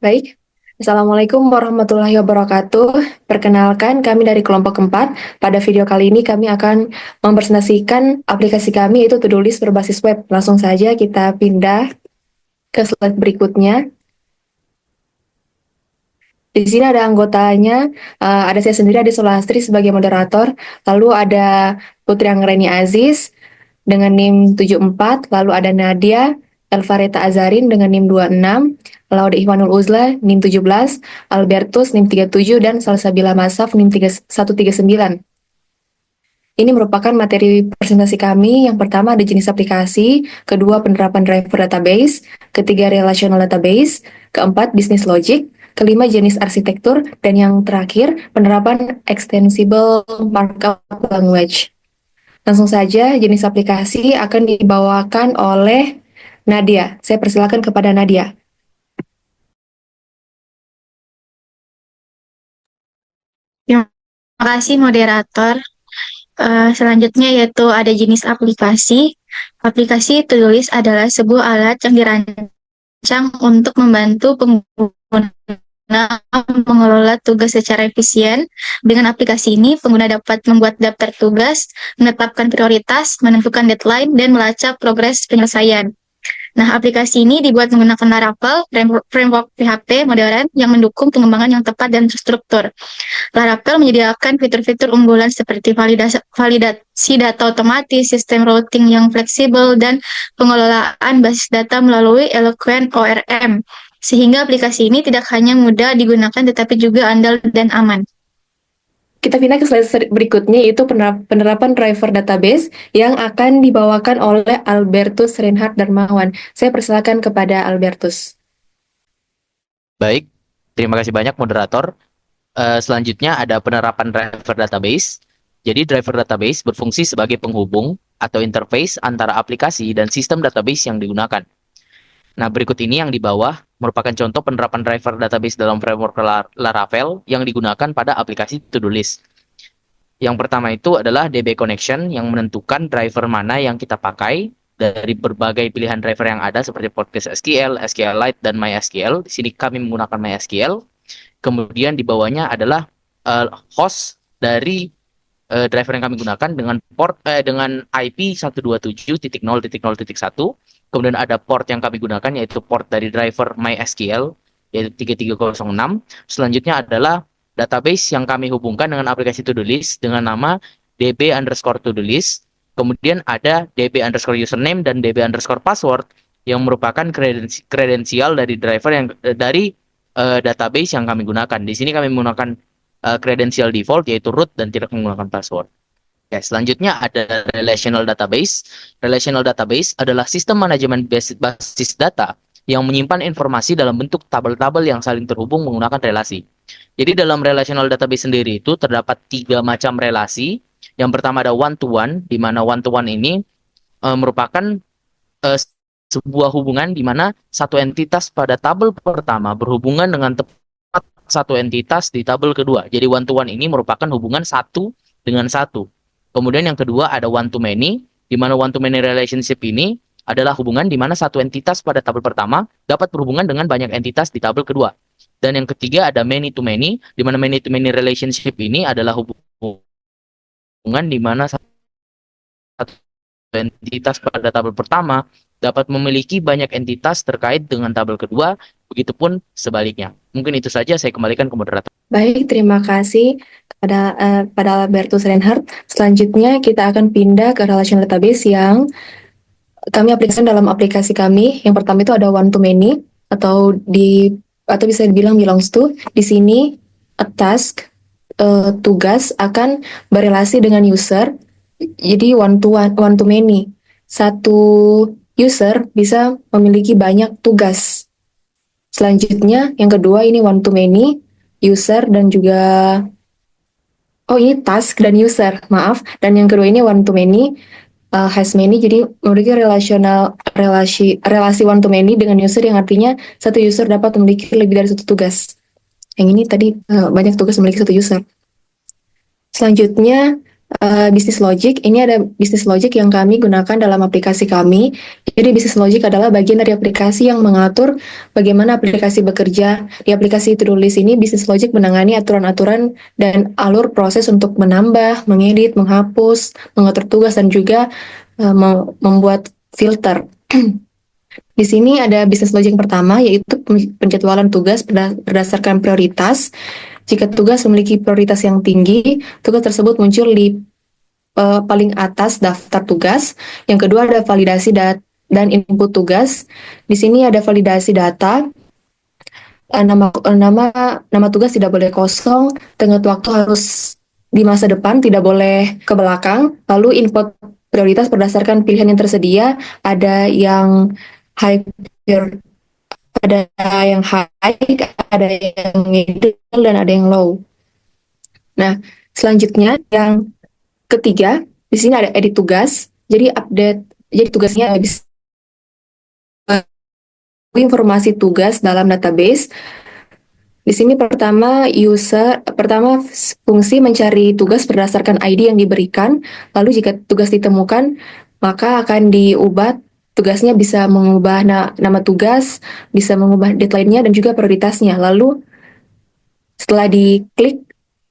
Baik, Assalamualaikum warahmatullahi wabarakatuh. Perkenalkan, kami dari kelompok 4. Pada video kali ini kami akan mempresentasikan aplikasi kami yaitu To-Do List berbasis web. Langsung saja kita pindah ke slide berikutnya. Di sini ada anggotanya, ada saya sendiri, ada Solastri sebagai moderator, lalu ada Putri Anggreni Aziz dengan NIM 74, lalu ada Nadia Elvareta Azarin dengan NIM 26, lalu ada Ikhwanul Uzla NIM 17, Albertus NIM 37, dan Salsabila Masaf NIM 139. Ini merupakan materi presentasi kami. Yang pertama ada jenis aplikasi, kedua penerapan driver database, ketiga relational database, keempat business logic, kelima jenis arsitektur, dan yang terakhir penerapan extensible markup language. Langsung saja jenis aplikasi akan dibawakan oleh Nadia. Saya persilakan kepada Nadia. Terima kasih moderator. Selanjutnya yaitu ada jenis aplikasi. Aplikasi To-Do List adalah sebuah alat yang dirancang untuk membantu pengguna mengelola tugas secara efisien. Dengan aplikasi ini, pengguna dapat membuat daftar tugas, menetapkan prioritas, menentukan deadline, dan melacak progres penyelesaian. Nah, aplikasi ini dibuat menggunakan Laravel, framework PHP modern yang mendukung pengembangan yang tepat dan terstruktur. Laravel menyediakan fitur-fitur unggulan seperti validasi data otomatis, sistem routing yang fleksibel, dan pengelolaan basis data melalui Eloquent ORM. Sehingga aplikasi ini tidak hanya mudah digunakan tetapi juga andal dan aman. Kita pindah ke slide berikutnya, yaitu penerapan driver database yang akan dibawakan oleh Albertus Reinhard Darmawan. Saya persilakan kepada Albertus. Baik, terima kasih banyak moderator. Selanjutnya ada penerapan driver database. Jadi driver database berfungsi sebagai penghubung atau interface antara aplikasi dan sistem database yang digunakan. Nah, berikut ini yang di bawah merupakan contoh penerapan driver database dalam framework Laravel yang digunakan pada aplikasi To-Do List. Yang pertama itu adalah DB connection yang menentukan driver mana yang kita pakai dari berbagai pilihan driver yang ada seperti PostgreSQL, SQLite, dan MySQL. Di sini kami menggunakan MySQL. Kemudian di bawahnya adalah host dari driver yang kami gunakan dengan port dengan IP 127.0.0.1. Kemudian ada port yang kami gunakan yaitu port dari driver MySQL yaitu 3306. Selanjutnya adalah database yang kami hubungkan dengan aplikasi To-Do List dengan nama db_to-do list. Kemudian ada db_username dan db_password yang merupakan kredensial dari driver yang dari database yang kami gunakan. Di sini kami menggunakan kredensial default yaitu root dan tidak menggunakan password. Oke, selanjutnya ada relational database. Relational database adalah sistem manajemen basis data yang menyimpan informasi dalam bentuk tabel-tabel yang saling terhubung menggunakan relasi. Jadi dalam relational database sendiri itu terdapat 3 macam relasi. Yang pertama ada one-to-one, di mana one-to-one ini merupakan sebuah hubungan di mana satu entitas pada tabel pertama berhubungan dengan tepat satu entitas di tabel kedua. Jadi one-to-one ini merupakan hubungan satu dengan satu. Kemudian yang kedua ada one-to-many, di mana one-to-many relationship ini adalah hubungan di mana satu entitas pada tabel pertama dapat berhubungan dengan banyak entitas di tabel kedua. Dan yang ketiga ada many-to-many, di mana many-to-many relationship ini adalah hubungan di mana satu entitas pada tabel pertama dapat memiliki banyak entitas terkait dengan tabel kedua, begitupun sebaliknya. Mungkin itu saja, saya kembalikan ke moderator. Baik, terima kasih pada Albertus Reinhardt. Selanjutnya kita akan pindah ke relational database yang kami aplikasikan dalam aplikasi kami. Yang pertama itu ada one-to-many atau bisa dibilang belongs to. Di sini a task, tugas akan berelasi dengan user. Jadi one-to-many. Satu user bisa memiliki banyak tugas. Selanjutnya yang kedua ini one-to-many, user dan juga ini task dan user, maaf. Dan yang kedua ini one-to-many, has many, jadi memiliki relasi one-to-many dengan user yang artinya satu user dapat memiliki lebih dari satu tugas. Yang ini tadi banyak tugas memiliki satu user. Selanjutnya business logic. Ini ada business logic yang kami gunakan dalam aplikasi kami, Jadi business logic adalah bagian dari aplikasi yang mengatur bagaimana aplikasi bekerja. Di aplikasi to-do list ini, business logic menangani aturan-aturan dan alur proses untuk menambah, mengedit, menghapus, mengatur tugas, dan juga membuat filter. Di sini ada business logic yang pertama, yaitu penjadwalan tugas berdasarkan prioritas. Jika tugas memiliki prioritas yang tinggi, tugas tersebut muncul di paling atas daftar tugas. Yang kedua ada validasi dan input tugas. Di sini ada validasi data. Nama tugas tidak boleh kosong, tenggat waktu harus di masa depan, tidak boleh ke belakang. Lalu input prioritas berdasarkan pilihan yang tersedia, ada yang high ada yang high, ada yang middle, dan ada yang low. Nah, selanjutnya yang ketiga, di sini ada edit tugas. Jadi tugasnya bisa informasi tugas dalam database. Di sini pertama fungsi mencari tugas berdasarkan ID yang diberikan. Lalu jika tugas ditemukan, maka akan diubah. Tugasnya bisa mengubah nama tugas, bisa mengubah deadline-nya dan juga prioritasnya. Lalu setelah diklik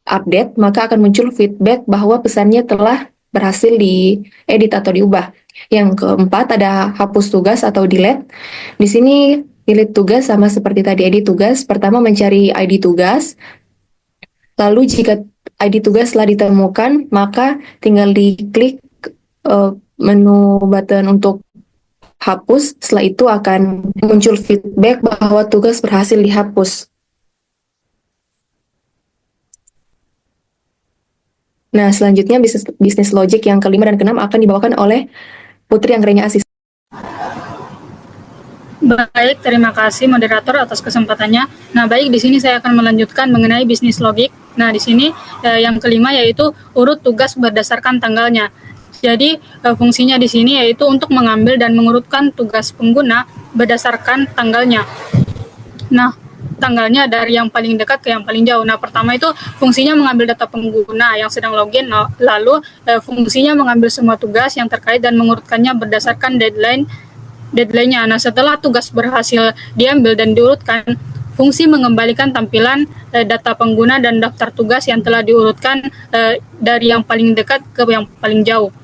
update, maka akan muncul feedback bahwa pesannya telah berhasil diedit atau diubah. Yang keempat ada hapus tugas atau delete. Di sini delete tugas sama seperti tadi edit tugas. Pertama mencari ID tugas. Lalu jika ID tugas telah ditemukan, maka tinggal diklik menu button untuk hapus. Setelah itu akan muncul feedback bahwa tugas berhasil dihapus. Nah, selanjutnya bisnis logic yang kelima dan keenam akan dibawakan oleh Putri Anggreni Aziz. Baik, terima kasih moderator atas kesempatannya. Nah, baik, di sini saya akan melanjutkan mengenai bisnis logik. Nah, di sini yang kelima yaitu urut tugas berdasarkan tanggalnya. Jadi, fungsinya di sini yaitu untuk mengambil dan mengurutkan tugas pengguna berdasarkan tanggalnya. Nah, tanggalnya dari yang paling dekat ke yang paling jauh. Nah, pertama itu fungsinya mengambil data pengguna yang sedang login, lalu fungsinya mengambil semua tugas yang terkait dan mengurutkannya berdasarkan deadline-nya. Nah, setelah tugas berhasil diambil dan diurutkan, fungsi mengembalikan tampilan data pengguna dan daftar tugas yang telah diurutkan dari yang paling dekat ke yang paling jauh.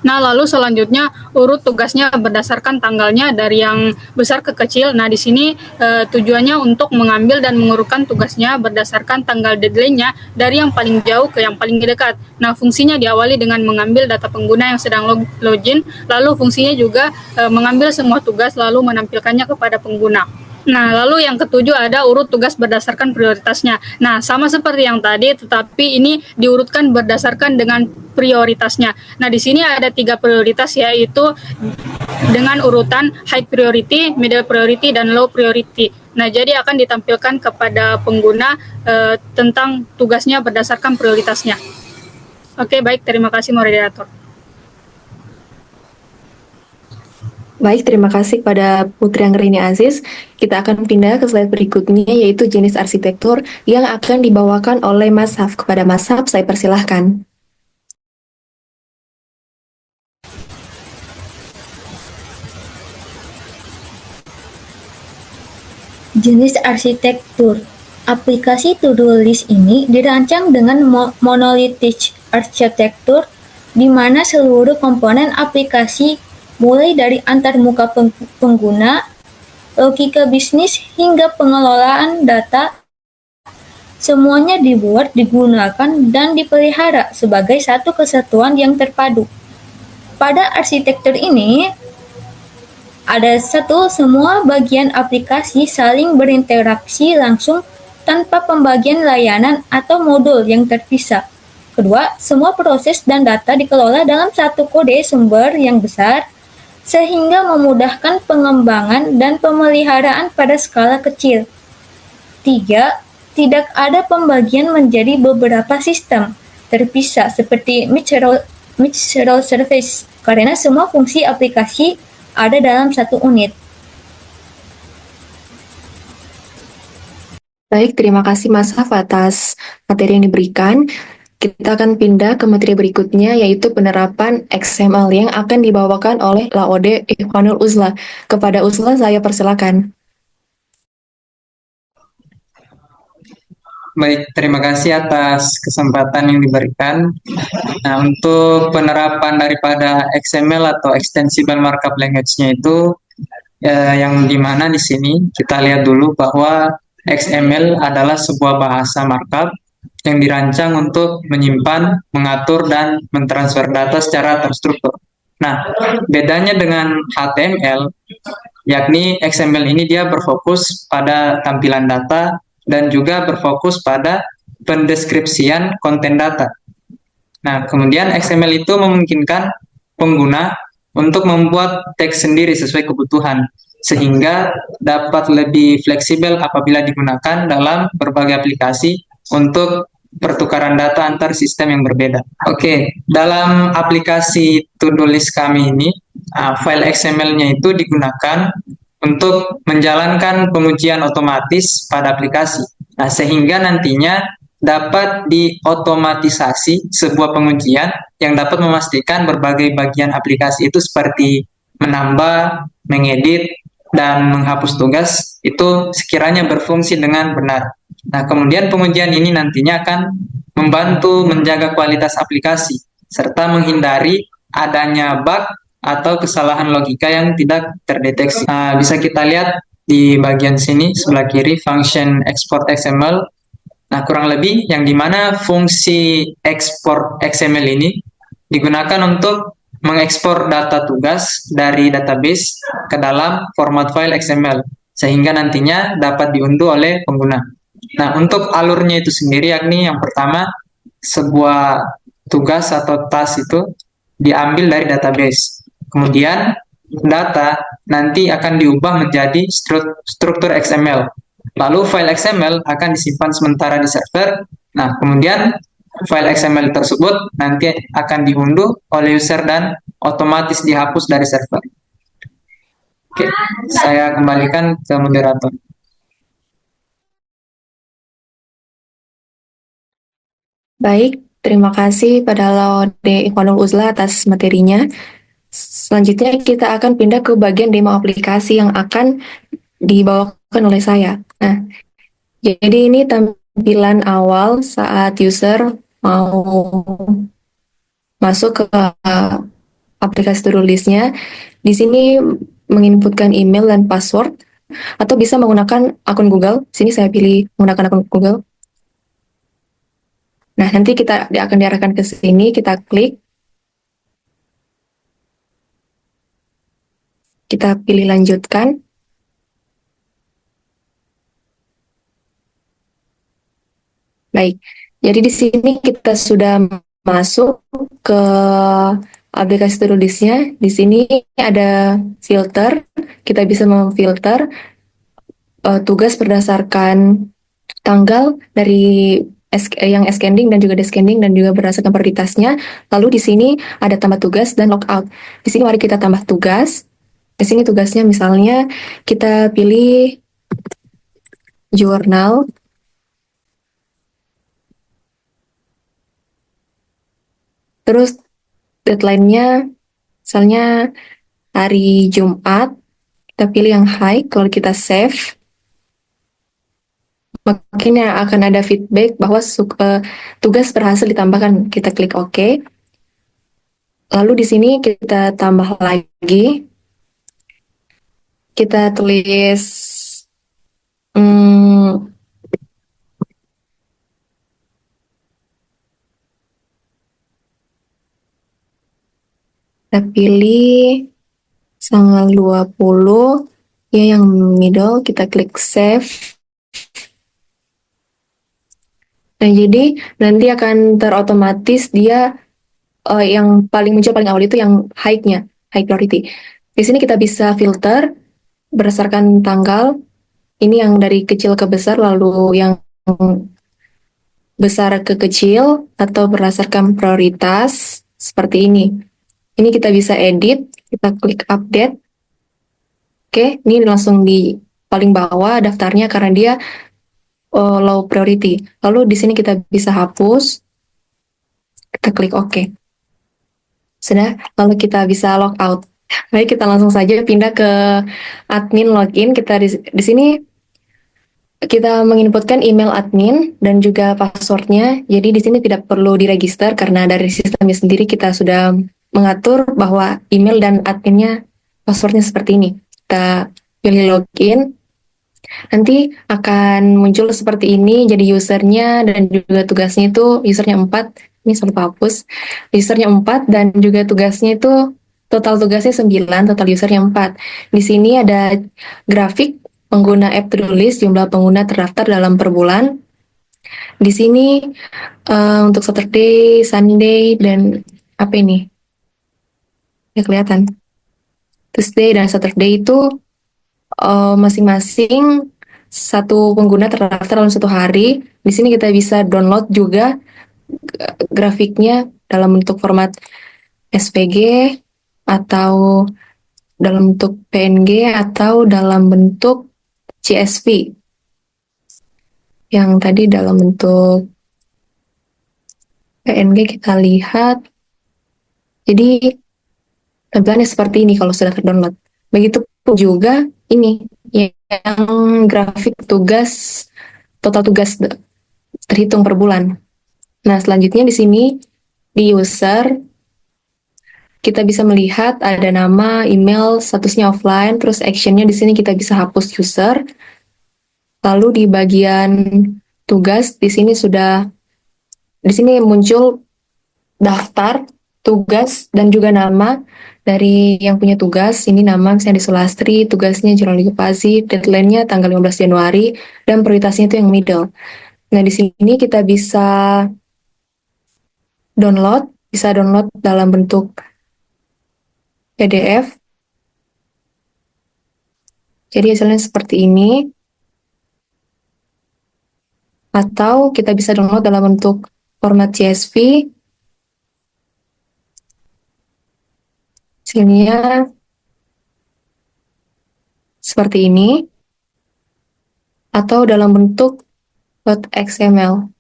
Nah, lalu selanjutnya urut tugasnya berdasarkan tanggalnya dari yang besar ke kecil. Nah, di sini tujuannya untuk mengambil dan mengurutkan tugasnya berdasarkan tanggal deadline-nya dari yang paling jauh ke yang paling dekat. Nah, fungsinya diawali dengan mengambil data pengguna yang sedang login, lalu fungsinya juga mengambil semua tugas lalu menampilkannya kepada pengguna. Nah, lalu yang ketujuh ada urut tugas berdasarkan prioritasnya. Nah, sama seperti yang tadi, tetapi ini diurutkan berdasarkan dengan prioritasnya. Nah, di sini ada 3 prioritas, yaitu dengan urutan high priority, middle priority, dan low priority. Nah, jadi akan ditampilkan kepada pengguna tentang tugasnya berdasarkan prioritasnya. Oke, baik, terima kasih moderator. Baik, terima kasih kepada Putri Anggreni Aziz. Kita akan pindah ke slide berikutnya, yaitu jenis arsitektur yang akan dibawakan oleh Mas Haf. Kepada Mas Haf, saya persilahkan. Jenis arsitektur aplikasi to-do list ini dirancang dengan monolithic arsitektur, di mana seluruh komponen aplikasi mulai dari antarmuka pengguna, logika bisnis, hingga pengelolaan data, semuanya dibuat, digunakan, dan dipelihara sebagai satu kesatuan yang terpadu. Pada arsitektur ini, ada semua bagian aplikasi saling berinteraksi langsung tanpa pembagian layanan atau modul yang terpisah. Kedua, semua proses dan data dikelola dalam satu kode sumber yang besar, sehingga memudahkan pengembangan dan pemeliharaan pada skala kecil. 3. Tidak ada pembagian menjadi beberapa sistem terpisah seperti micro service, karena semua fungsi aplikasi ada dalam satu unit. Baik, terima kasih Mas Haf atas materi yang diberikan. kita akan pindah ke materi berikutnya, yaitu penerapan XML yang akan dibawakan oleh Laode Ikhwanul Uzla. Kepada Uzla, saya persilakan. Baik, terima kasih atas kesempatan yang diberikan. Nah, untuk penerapan daripada XML atau Extensible Markup Language-nya itu, yang dimana di sini kita lihat dulu bahwa XML adalah sebuah bahasa markup yang dirancang untuk menyimpan, mengatur, dan mentransfer data secara terstruktur. Nah, bedanya dengan HTML, yakni XML ini dia berfokus pada tampilan data dan juga berfokus pada pendeskripsian konten data. Nah, kemudian XML itu memungkinkan pengguna untuk membuat teks sendiri sesuai kebutuhan, sehingga dapat lebih fleksibel apabila digunakan dalam berbagai aplikasi untuk pertukaran data antar sistem yang berbeda. Oke, dalam aplikasi to-do list kami ini, file XML-nya itu digunakan untuk menjalankan pengujian otomatis pada aplikasi. Nah, sehingga nantinya dapat diotomatisasi sebuah pengujian yang dapat memastikan berbagai bagian aplikasi itu seperti menambah, mengedit, dan menghapus tugas itu sekiranya berfungsi dengan benar. Nah, kemudian pengujian ini nantinya akan membantu menjaga kualitas aplikasi serta menghindari adanya bug atau kesalahan logika yang tidak terdeteksi. Nah, bisa kita lihat di bagian sini sebelah kiri function export XML. Nah, kurang lebih yang dimana fungsi export XML ini digunakan untuk mengekspor data tugas dari database ke dalam format file XML sehingga nantinya dapat diunduh oleh pengguna. Nah, untuk alurnya itu sendiri yakni yang pertama sebuah tugas atau task itu diambil dari database. Kemudian data nanti akan diubah menjadi struktur XML. Lalu file XML akan disimpan sementara di server. Nah, kemudian file XML tersebut nanti akan diunduh oleh user dan otomatis dihapus dari server. Oke, saya kembalikan ke moderator. Baik, terima kasih pada Laode Ikhwanul Uzla atas materinya. Selanjutnya kita akan pindah ke bagian demo aplikasi yang akan dibawakan oleh saya. Nah, jadi ini tampilan awal saat user mau masuk ke aplikasi to-do list-nya. Di sini menginputkan email dan password, atau bisa menggunakan akun Google. Sini saya pilih menggunakan akun Google. Nah, nanti kita akan diarahkan ke sini, kita klik. Kita pilih lanjutkan. Baik, jadi di sini kita sudah masuk ke aplikasi to-do list-nya. Di sini ada filter, kita bisa memfilter tugas berdasarkan tanggal dari yang ascending dan juga descending dan juga berdasarkan prioritasnya. Lalu di sini ada tambah tugas dan logout. Di sini mari kita tambah tugas. Di sini tugasnya misalnya kita pilih jurnal. Terus deadline-nya misalnya hari Jumat. Kita pilih yang high, kalau kita save, makanya akan ada feedback bahwa tugas berhasil ditambahkan. Kita klik OK. Lalu di sini kita tambah lagi. Kita tulis kita pilih tanggal 20, ya yang middle, kita klik save. Nah, jadi nanti akan terotomatis dia yang paling muncul paling awal itu yang high-nya, high priority. Di sini kita bisa filter berdasarkan tanggal. Ini yang dari kecil ke besar, lalu yang besar ke kecil, atau berdasarkan prioritas seperti ini. Ini kita bisa edit, kita klik update. Oke, ini langsung di paling bawah daftarnya karena dia low priority. Lalu di sini kita bisa hapus. Kita klik OK. Sudah, lalu kita bisa log out. Baik, kita langsung saja pindah ke admin login. Kita di sini kita menginputkan email admin dan juga passwordnya. Jadi di sini tidak perlu diregister karena dari sistemnya sendiri kita sudah mengatur bahwa email dan adminnya passwordnya seperti ini. Kita pilih login. Nanti akan muncul seperti ini, jadi usernya dan juga tugasnya itu usernya 4, ini saya lupa hapus, usernya 4 dan juga tugasnya itu total tugasnya 9, total usernya 4. Di sini ada grafik pengguna app to-do list, jumlah pengguna terdaftar dalam per bulan. Di sini untuk Saturday, Sunday, dan apa ini? Ya kelihatan. Tuesday dan Saturday itu masing-masing satu pengguna terdaftar dalam satu hari. Di sini kita bisa download juga grafiknya dalam bentuk format SVG atau dalam bentuk PNG atau dalam bentuk CSV. Yang tadi dalam bentuk PNG kita lihat. Jadi tampilannya seperti ini kalau sudah terdownload. Begitupun juga ini yang grafik tugas, total tugas terhitung per bulan. Nah, selanjutnya di sini di user kita bisa melihat ada nama, email, statusnya offline, terus actionnya di sini kita bisa hapus user. Lalu di bagian tugas di sini muncul daftar tugas dan juga nama dari yang punya tugas. Ini nama misalnya di Sulastri, tugasnya Jurnal Okupasi, deadline-nya tanggal 15 Januari, dan prioritasnya itu yang middle. Nah, di sini kita bisa download dalam bentuk PDF. Jadi hasilnya seperti ini. Atau kita bisa download dalam bentuk format CSV. Hasilnya seperti ini. Atau dalam bentuk .xml.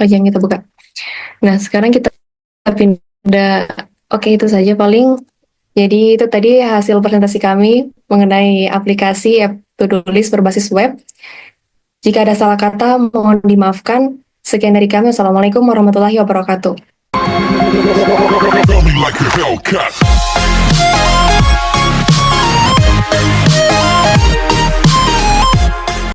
Yang kita buka. Nah, sekarang kita pindah. Oke, itu saja paling. Jadi itu tadi hasil presentasi kami mengenai aplikasi app to-do list berbasis web. Jika ada salah kata, mohon dimaafkan. Sekian dari kami. Wassalamualaikum warahmatullahi wabarakatuh. Tell me like a Hellcat.